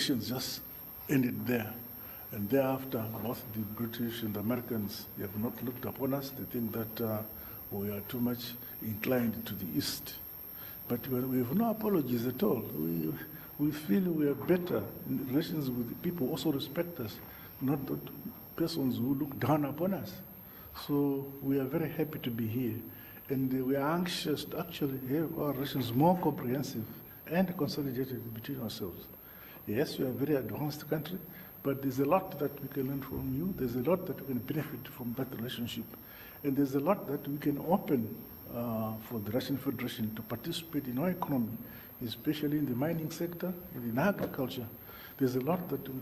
relations just ended there. And thereafter, both the British and the Americans have not looked upon us. They think that we are too much inclined to the East. But we have no apologies at all. We feel we are better in relations with people who also respect us, not persons who look down upon us. So we are very happy to be here. And we are anxious to actually have our relations more comprehensive and consolidated between ourselves. Yes, we are a very advanced country, but there's a lot that we can learn from you. There's a lot that we can benefit from that relationship. And there's a lot that we can open for the Russian Federation to participate in our economy, especially in the mining sector and in agriculture. There's a lot that we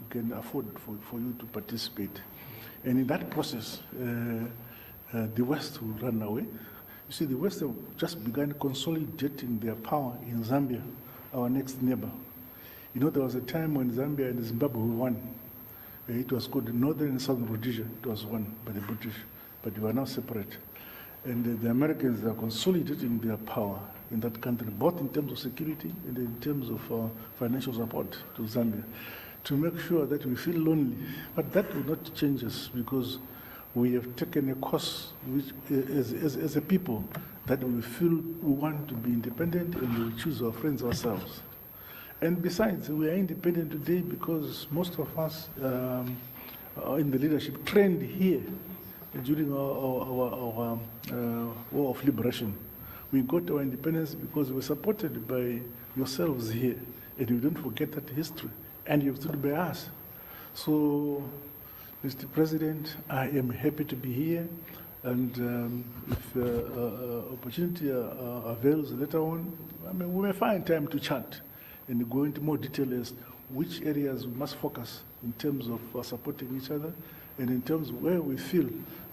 can afford for you to participate. And in that process, the West will run away. You see, the West have just begun consolidating their power in Zambia, our next neighbor. You know, there was a time when Zambia and Zimbabwe won. It was called Northern and Southern Rhodesia. It was won by the British, but they were now separate. And the Americans are consolidating their power in that country, both in terms of security and in terms of financial support to Zambia, to make sure that we feel lonely. But that will not change us, because we have taken a course which, as a people, that we feel we want to be independent, and we choose our friends ourselves. And besides, we are independent today because most of us in the leadership trained here during our war of liberation. We got our independence because we were supported by yourselves here, and you don't forget that history, and you've stood by us. So, Mr. President, I am happy to be here, and if opportunity avails later on, I mean, we may find time to chat and go into more detail as which areas we must focus in terms of supporting each other, and in terms of where we feel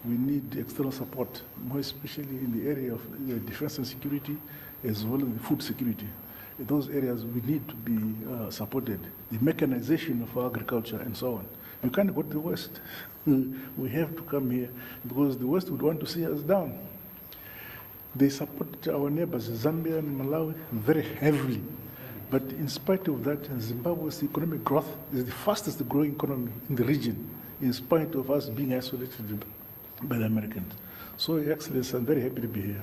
we need external support, more especially in the area of defense and security, as well as food security. In those areas we need to be supported, the mechanization of agriculture and so on. You can't go to the West. We have to come here, because the West would want to see us down. They support our neighbors, Zambia and Malawi, very heavily. But in spite of that, Zimbabwe's economic growth is the fastest growing economy in the region, in spite of us being isolated by the Americans. So, Your Excellency, I'm very happy to be here.